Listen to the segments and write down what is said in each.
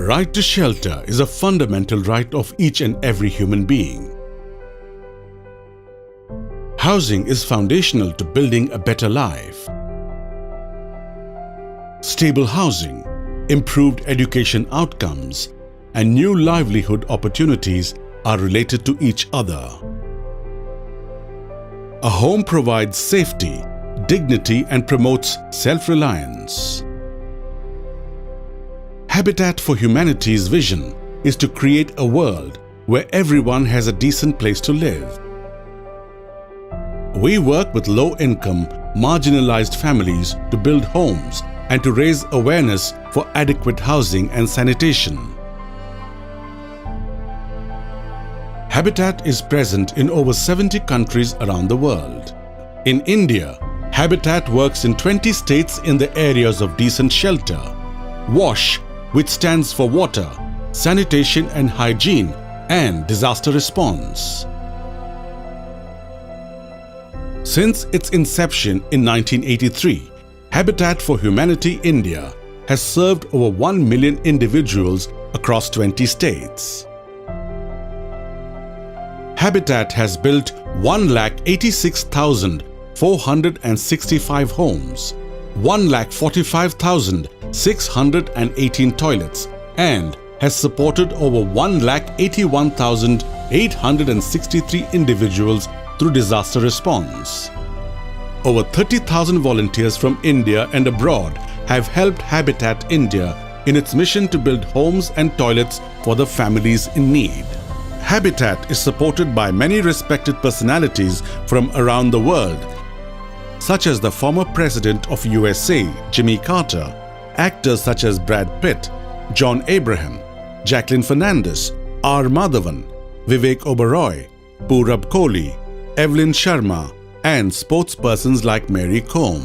Right to shelter is a fundamental right of each and every human being. Housing is foundational to building a better life. Stable housing, improved education outcomes, and new livelihood opportunities are related to each other. A home provides safety, dignity, and promotes self-reliance. Habitat for Humanity's vision is to create a world where everyone has a decent place to live. We work with low-income, marginalized families to build homes and to raise awareness for adequate housing and sanitation. Habitat is present in over 70 countries around the world. In India, Habitat works in 20 states in the areas of decent shelter, WASH, which stands for water, sanitation and hygiene, and disaster response. Since its inception in 1983, Habitat for Humanity India has served over 1 million individuals across 20 states. Habitat has built 186,465 homes, 145,618 toilets, and has supported over 181,863 individuals through disaster response. Over 30,000 volunteers from India and abroad have helped Habitat India in its mission to build homes and toilets for the families in need. Habitat is supported by many respected personalities from around the world, such as the former President of USA, Jimmy Carter, actors such as Brad Pitt, John Abraham, Jacqueline Fernandez, R. Madhavan, Vivek Oberoi, Purab Kohli, Evelyn Sharma, and sportspersons like Mary Kom.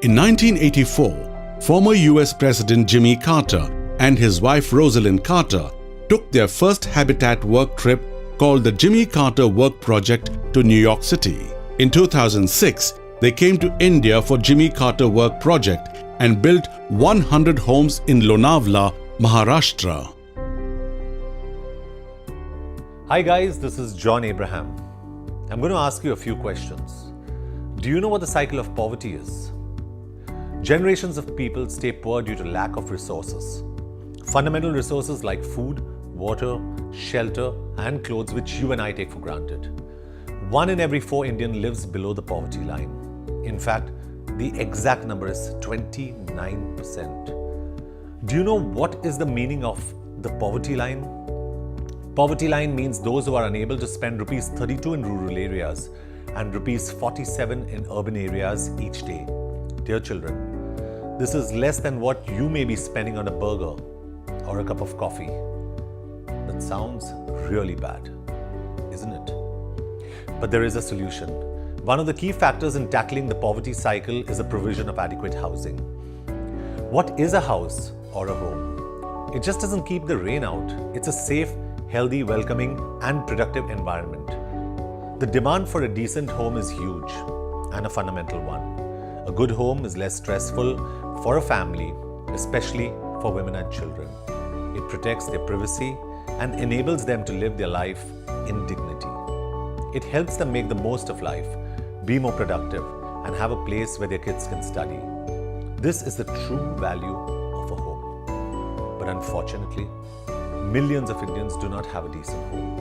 In 1984, former US President Jimmy Carter and his wife Rosalind Carter took their first Habitat work trip called the Jimmy Carter Work Project to New York City. In 2006, they came to India for Jimmy Carter Work Project and built 100 homes in Lonavala, Maharashtra. Hi guys, this is John Abraham. I'm going to ask you a few questions. Do you know what the cycle of poverty is? Generations of people stay poor due to lack of resources. Fundamental resources like food, water, shelter, and clothes, which you and I take for granted. 1 in every 4 Indian lives below the poverty line. In fact, the exact number is 29%. Do you know what is the meaning of the poverty line? Poverty line means those who are unable to spend rupees 32 in rural areas and rupees 47 in urban areas each day. Dear children, this is less than what you may be spending on a burger or a cup of coffee. That sounds really bad, isn't it? But there is a solution. One of the key factors in tackling the poverty cycle is the provision of adequate housing. What is a house or a home? It just doesn't keep the rain out. It's a safe, healthy, welcoming, and productive environment. The demand for a decent home is huge and a fundamental one. A good home is less stressful for a family, especially for women and children. It protects their privacy and enables them to live their life in dignity. It helps them make the most of life, be more productive, and have a place where their kids can study. This is the true value of a home. But unfortunately, millions of Indians do not have a decent home.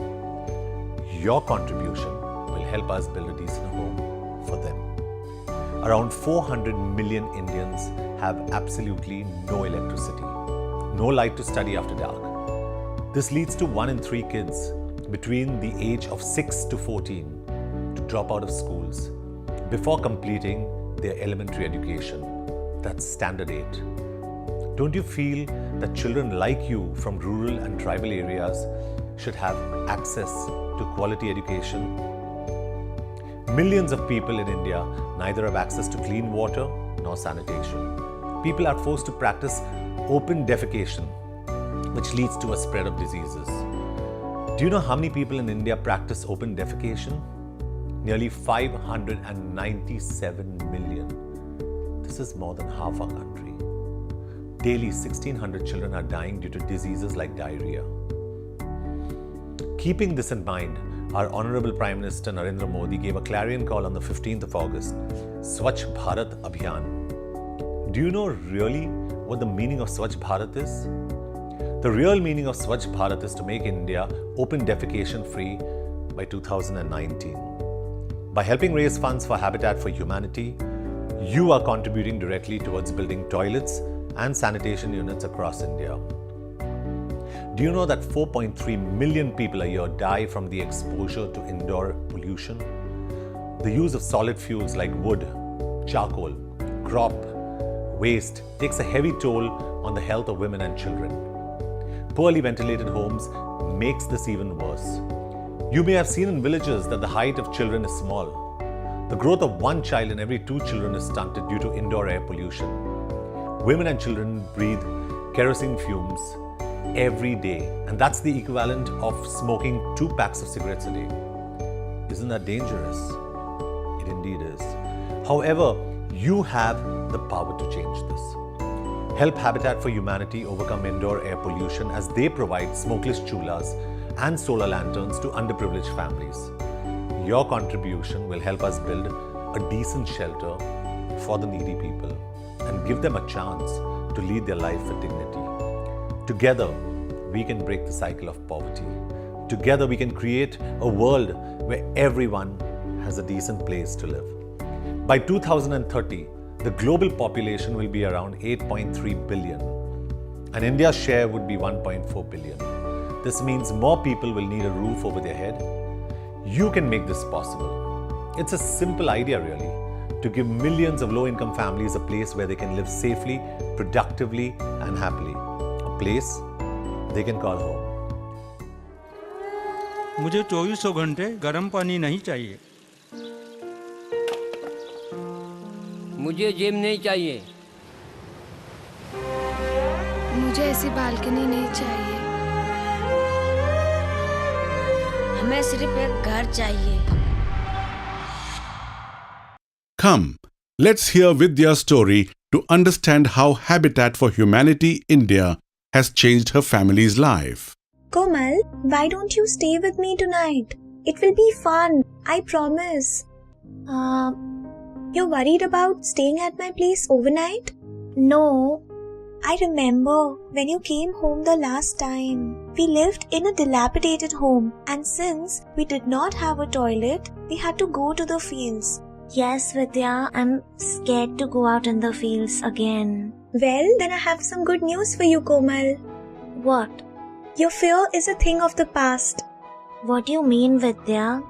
Your contribution will help us build a decent home for them. Around 400 million Indians have absolutely no electricity, no light to study after dark. This leads to 1 in 3 kids between the age of 6 to 14 to drop out of schools before completing their elementary education. That's standard 8. Don't you feel that children like you from rural and tribal areas should have access to quality education? Millions of people in India neither have access to clean water nor sanitation. People are forced to practice open defecation, which leads to a spread of diseases. Do you know how many people in India practice open defecation? Nearly 597 million. This is more than half our country. daily 1,600 children are dying due to diseases like diarrhea. Keeping this in mind, our Honorable Prime Minister Narendra Modi gave a clarion call on the 15th of August, Swachh Bharat Abhiyan. Do you know really what the meaning of Swachh Bharat is? The real meaning of Swachh Bharat is to make India open defecation free by 2019. By helping raise funds for Habitat for Humanity, you are contributing directly towards building toilets and sanitation units across India. Do you know that 4.3 million people a year die from the exposure to indoor pollution? The use of solid fuels like wood, charcoal, crop, waste takes a heavy toll on the health of women and children. Poorly ventilated homes makes this even worse. You may have seen in villages that the height of children is small. The growth of one child in every 2 children is stunted due to indoor air pollution. Women and children breathe kerosene fumes every day, and that's the equivalent of smoking 2 packs of cigarettes a day. Isn't that dangerous? It indeed is. However, you have the power to change this. Help Habitat for Humanity overcome indoor air pollution as they provide smokeless chulas and solar lanterns to underprivileged families. Your contribution will help us build a decent shelter for the needy people and give them a chance to lead their life with dignity. Together, we can break the cycle of poverty. Together, we can create a world where everyone has a decent place to live. By 2030, the global population will be around 8.3 billion, and India's share would be 1.4 billion. This means more people will need a roof over their head. You can make this possible. It's a simple idea, really, to give millions of low-income families a place where they can live safely, productively, and happily. A place they can call home. मुझे 24 घंटे गर्म पानी नहीं चाहिए। मुझे gym नहीं चाहिए। मुझे ऐसी बालकनी नहीं चाहिए। हमें सिर्फ एक घर चाहिए। Come, let's hear Vidya's story to understand how Habitat for Humanity India has changed her family's life. Komal, why don't you stay with me tonight? It will be fun, I promise. You're worried about staying at my place overnight? No. I remember when you came home the last time. We lived in a dilapidated home, and since we did not have a toilet, we had to go to the fields. Yes, Vidya, I'm scared to go out in the fields again. Well, then I have some good news for you, Komal. What? Your fear is a thing of the past. What do you mean, Vidya?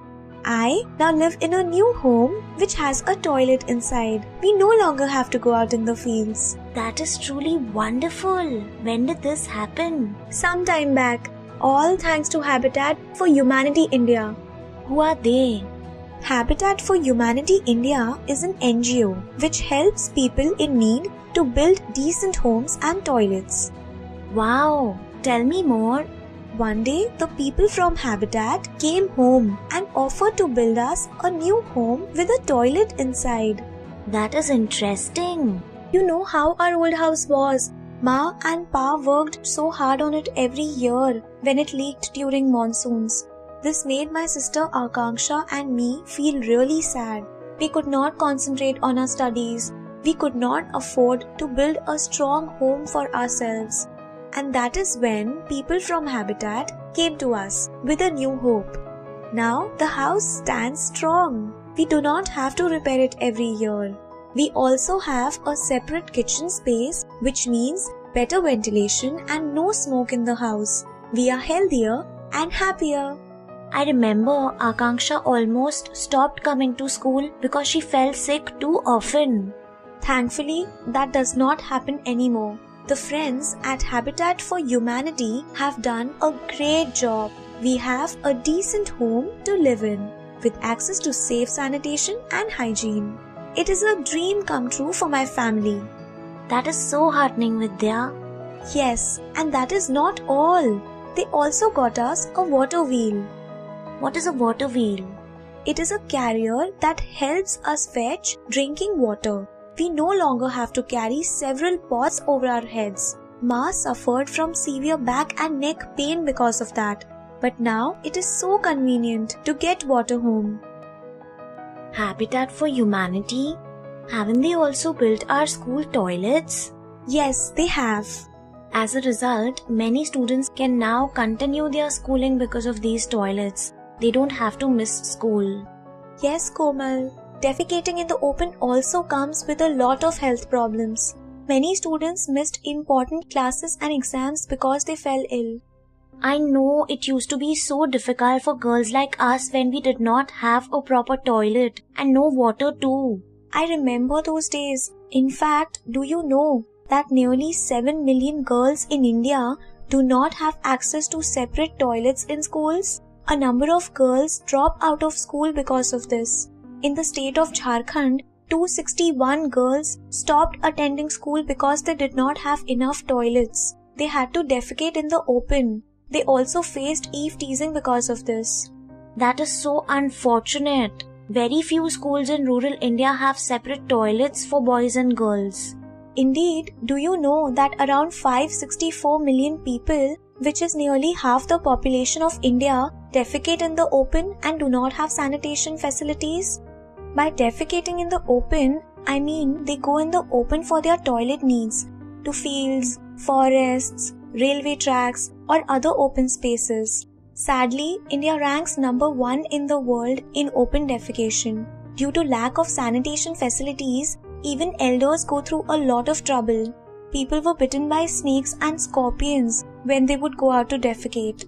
I now live in a new home which has a toilet inside. We no longer have to go out in the fields. That is truly wonderful. When did this happen? Some time back. All thanks to Habitat for Humanity India. Who are they? Habitat for Humanity India is an NGO which helps people in need to build decent homes and toilets. Wow, tell me more. One day, the people from Habitat came home and offered to build us a new home with a toilet inside. That is interesting. You know how our old house was. Ma and Pa worked so hard on it every year when it leaked during monsoons. This made my sister Akanksha and me feel really sad. We could not concentrate on our studies. We could not afford to build a strong home for ourselves. And that is when people from Habitat came to us with a new hope. Now the house stands strong. We do not have to repair it every year. We also have a separate kitchen space, which means better ventilation and no smoke in the house. We are healthier and happier. I remember Akanksha almost stopped coming to school because she fell sick too often. Thankfully, that does not happen anymore. The friends at Habitat for Humanity have done a great job. We have a decent home to live in, with access to safe sanitation and hygiene. It is a dream come true for my family. That is so heartening, Vidya. Yes, and that is not all. They also got us a water wheel. What is a water wheel? It is a carrier that helps us fetch drinking water. We no longer have to carry several pots over our heads. Ma suffered from severe back and neck pain because of that. But now it is so convenient to get water home. Habitat for Humanity? Haven't they also built our school toilets? Yes, they have. As a result, many students can now continue their schooling because of these toilets. They don't have to miss school. Yes, Komal. Defecating in the open also comes with a lot of health problems. Many students missed important classes and exams because they fell ill. I know it used to be so difficult for girls like us when we did not have a proper toilet and no water too. I remember those days. In fact, do you know that nearly 7 million girls in India do not have access to separate toilets in schools? A number of girls drop out of school because of this. In the state of Jharkhand, 261 girls stopped attending school because they did not have enough toilets. They had to defecate in the open. They also faced eve teasing because of this. That is so unfortunate. Very few schools in rural India have separate toilets for boys and girls. Indeed, do you know that around 564 million people, which is nearly half the population of India, defecate in the open and do not have sanitation facilities? By defecating in the open, I mean they go in the open for their toilet needs, to fields, forests, railway tracks, or other open spaces. Sadly, India ranks number 1 in the world in open defecation. Due to lack of sanitation facilities, even elders go through a lot of trouble. People were bitten by snakes and scorpions when they would go out to defecate.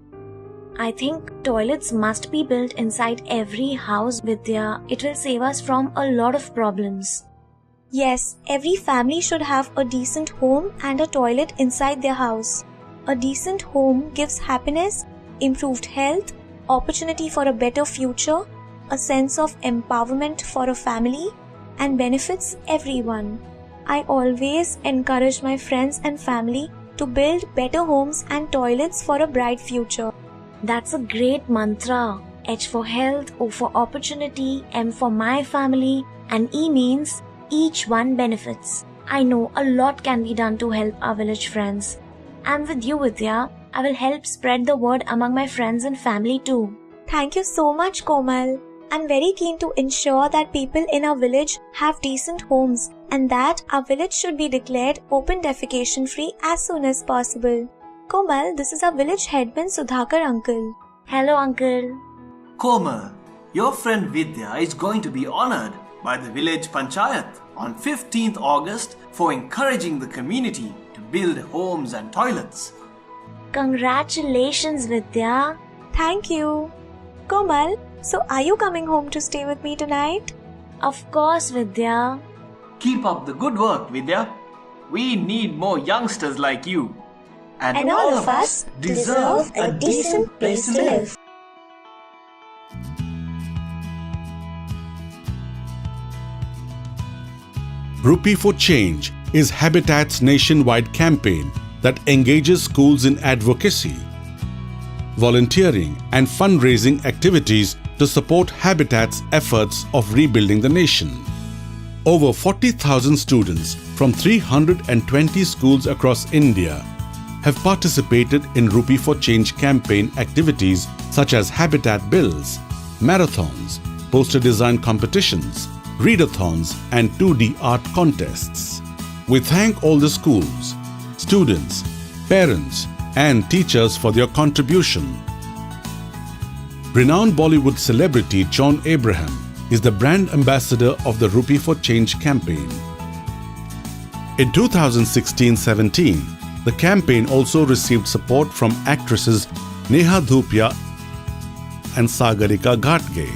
I think toilets must be built inside every house, Vidya. It will save us from a lot of problems. Yes, every family should have a decent home and a toilet inside their house. A decent home gives happiness, improved health, opportunity for a better future, a sense of empowerment for a family, and benefits everyone. I always encourage my friends and family to build better homes and toilets for a bright future. That's a great mantra. H for health, O for opportunity, M for my family, and E means each one benefits. I know a lot can be done to help our village friends. I'm with you, Vidya. I will help spread the word among my friends and family too. Thank you so much, Komal. I'm very keen to ensure that people in our village have decent homes and that our village should be declared open defecation free as soon as possible. Komal, this is our village headman Sudhakar uncle. Hello, uncle. Komal, your friend Vidya is going to be honored by the village panchayat on 15th August for encouraging the community to build homes and toilets. Congratulations, Vidya. Thank you. Komal, so are you coming home to stay with me tonight? Of course, Vidya. Keep up the good work, Vidya. We need more youngsters like you. And all of us deserve a decent place to live. Rupee for Change is Habitat's nationwide campaign that engages schools in advocacy, volunteering and fundraising activities to support Habitat's efforts of rebuilding the nation. Over 40,000 students from 320 schools across India have participated in Rupee for Change campaign activities such as Habitat Bills, marathons, poster design competitions, read-a-thons and 2D art contests. We thank all the schools, students, parents and teachers for their contribution. Renowned Bollywood celebrity John Abraham is the brand ambassador of the Rupee for Change campaign. In 2016-17, the campaign also received support from actresses Neha Dhupia and Sagarika Ghatge.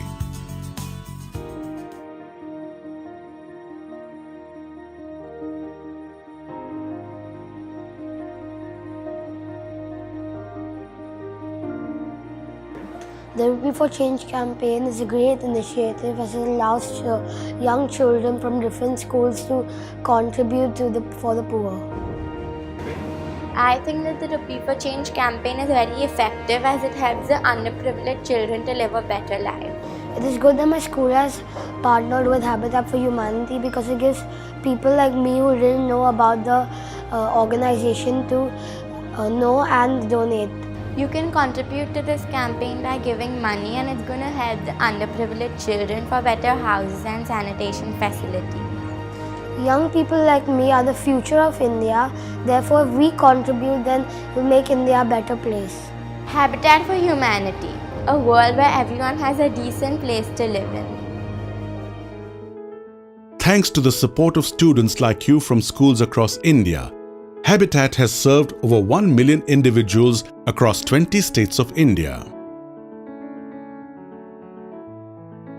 The Rupee for Change campaign is a great initiative as it allows young children from different schools to contribute for the poor. I think that the Rupee for Change campaign is very effective as it helps the underprivileged children to live a better life. It is good that my school has partnered with Habitat for Humanity because it gives people like me who didn't know about the organization to know and donate. You can contribute to this campaign by giving money, and it's going to help the underprivileged children for better houses and sanitation facility. Young people like me are the future of India. Therefore, if we contribute, then we'll make India a better place. Habitat for Humanity, a world where everyone has a decent place to live in. Thanks to the support of students like you from schools across India, Habitat has served over 1 million individuals across 20 states of India.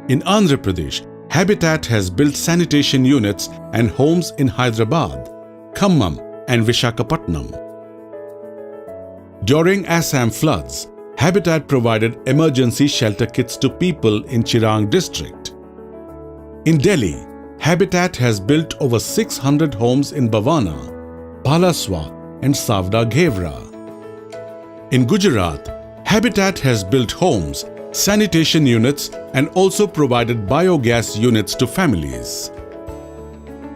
In Andhra Pradesh, Habitat has built sanitation units and homes in Hyderabad, Khammam and Vishakhapatnam. During Assam floods, Habitat provided emergency shelter kits to people in Chirang district. In Delhi, Habitat has built over 600 homes in Bhavana, Balaswa and Savda Ghevra. In Gujarat, Habitat has built homes, sanitation units and also provided biogas units to families.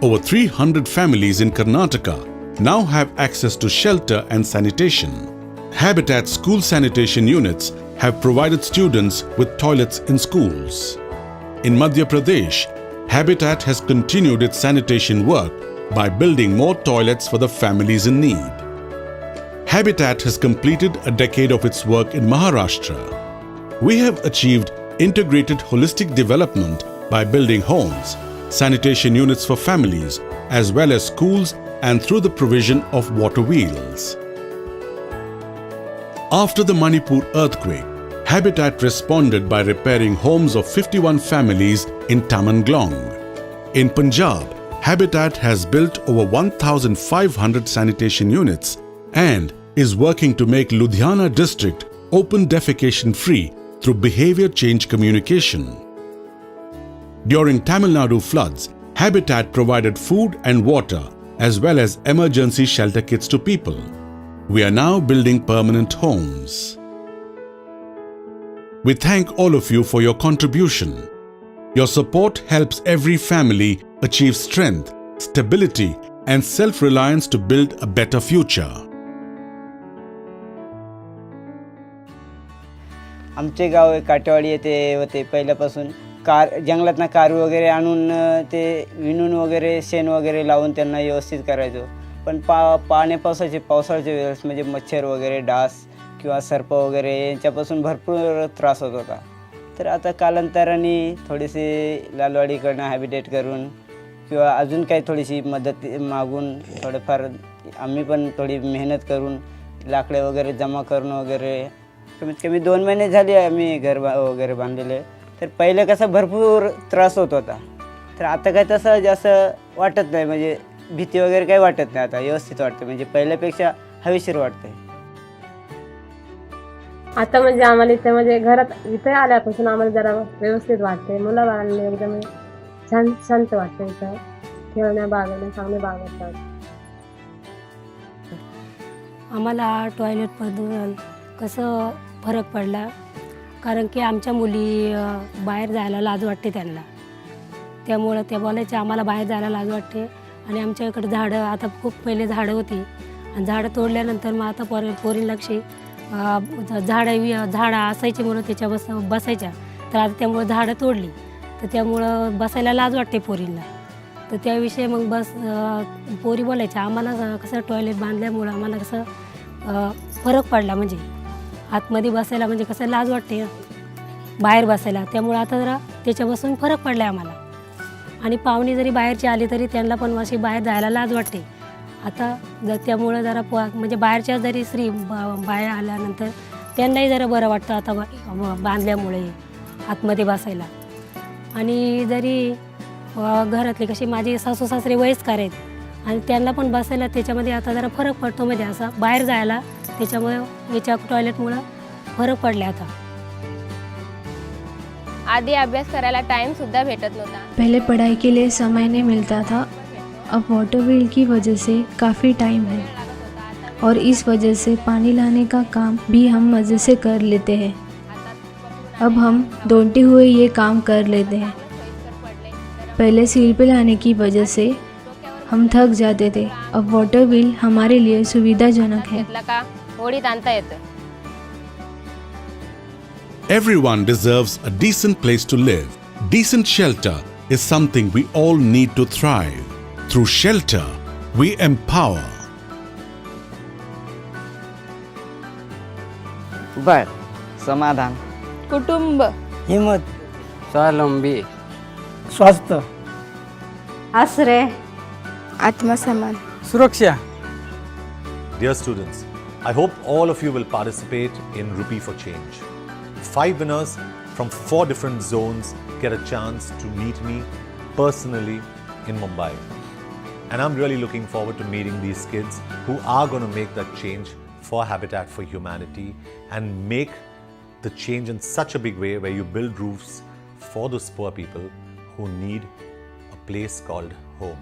Over 300 families in Karnataka now have access to shelter and sanitation. Habitat school sanitation units have provided students with toilets in schools. In Madhya Pradesh, Habitat has continued its sanitation work by building more toilets for the families in need. Habitat has completed a decade of its work in Maharashtra. We have achieved integrated holistic development by building homes, sanitation units for families, as well as schools and through the provision of water wheels. After the Manipur earthquake, Habitat responded by repairing homes of 51 families in Tamenglong. In Punjab, Habitat has built over 1,500 sanitation units and is working to make Ludhiana district open defecation free through behavior change communication. During Tamil Nadu floods, Habitat provided food and water as well as emergency shelter kits to people. We are now building permanent homes. We thank all of you for your contribution. Your support helps every family achieve strength, stability, and self-reliance to build a better future. आमचे गाव एक काटेवाडी येथे होते पहिल्यापासून जंगलातनं car वगैरे आणून ते विणून वगैरे शेण वगैरे लावून त्यांना व्यवस्थित करायचो. पण पावसाळ्याच्या वेळेस म्हणजे मच्छर वगैरे डास किंवा सर्प वगैरे यांच्यापासून भरपूर त्रास होत होता. तर आता कालांतराने थोडेसे लालवाडीकडनं हॅबिटेट करून किंवा अजून काही थोडीशी मदत मागून थोडंफार आम्ही पण थोडी मेहनत करून लाकडे वगैरे जमा करून वगैरे कमीत कमी 2 महिने झाले आम्ही घर वगैरे बांधलेले. तर पहिले कसं भरपूर त्रास होत होता. तर आता काय तसं जास्त वाटत नाही, म्हणजे भीती वगैरे काही वाटत नाही. आता व्यवस्थित वाटतं, म्हणजे पहिल्यापेक्षा हवेशीर वाटतंय. आता म्हणजे आम्हाला इथे म्हणजे घरात इथे आल्यापासून आम्हाला जरा व्यवस्थित वाटते. मुलाबाळांनी एकदम शांत वाटतं. इथं खेळण्या बागण्या चांगले बागतात. आम्हाला टॉयलेटबद्दल कसं फरक पडला, कारण की आमच्या मुली बाहेर जायला लाज वाटते त्यांना. त्यामुळं त्या बोलायच्या आम्हाला बाहेर जायला लाज वाटते. आणि आमच्या इकडे झाडं आता खूप पहिले झाडं होती आणि झाडं तोडल्यानंतर मग आता पोरींना कशी झाडं असायची म्हणून त्याच्या बसायच्या. तर आता त्यामुळं झाडं तोडली तर त्यामुळं बसायला लाज वाटते पोरींना. तर त्याविषयी मग पोरी बोलायच्या आम्हाला कसं टॉयलेट बांधल्यामुळं आम्हाला कसं फरक पडला. म्हणजे आतमध्ये बसायला म्हणजे कसं लाज वाटते बाहेर बसायला. त्यामुळं आता जरा त्याच्यापासून फरक पडला आहे आम्हाला. आणि पाहुणे जरी बाहेरची आली तरी त्यांना पण अशी बाहेर जायला लाज वाटते. आता त्यामुळं जरा म्हणजे बाहेरच्या जरी स्त्री बाहेर आल्यानंतर त्यांनाही जरा बरं वाटतं आता बांधल्यामुळे आतमध्ये बसायला. आणि जरी घरातले कशी माझे सासू सासरे वयस्कर आहेत आणि त्यांना पण बसायला त्याच्यामध्ये आता जरा फरक पडतो. म्हणजे असा बाहेर जायला त्याच्यामुळे याच्या टॉयलेटमुळं फरक पडले. आता आधी अभ्यास करायला टाइम सुद्धा भेटत नव्हता. पहले पढ़ाई के लिए समय नहीं मिलता था. अब वाटर व्हील की वजह से काफ़ी टाइम है और इस वजह से पानी लाने का काम भी हम मज़े से कर लेते हैं. अब हम दौड़ते हुए ये काम कर लेते हैं. पहले सीढ़ी पे लाने की वजह से हम थक जाते थे। अब वाटर व्हील हमारे लिए सुविधाजनक है। घेतला का होडीत आणता येतं. Everyone deserves a decent place to live. Decent shelter is something we all need to thrive. Through shelter, we empower. बळ, समाधान, कुटुंब, हिम्मत, स्वावलंबी, स्वास्थ्य, आश्रय, आत्मसन्मान, सुरक्षा. Dear students, I hope all of you will participate in Rupee for Change. 5 winners from 4 different zones get a chance to meet me personally in Mumbai. And I'm really looking forward to meeting these kids who are going to make that change for Habitat for Humanity and make the change in such a big way where you build roofs for those poor people who need a place called home.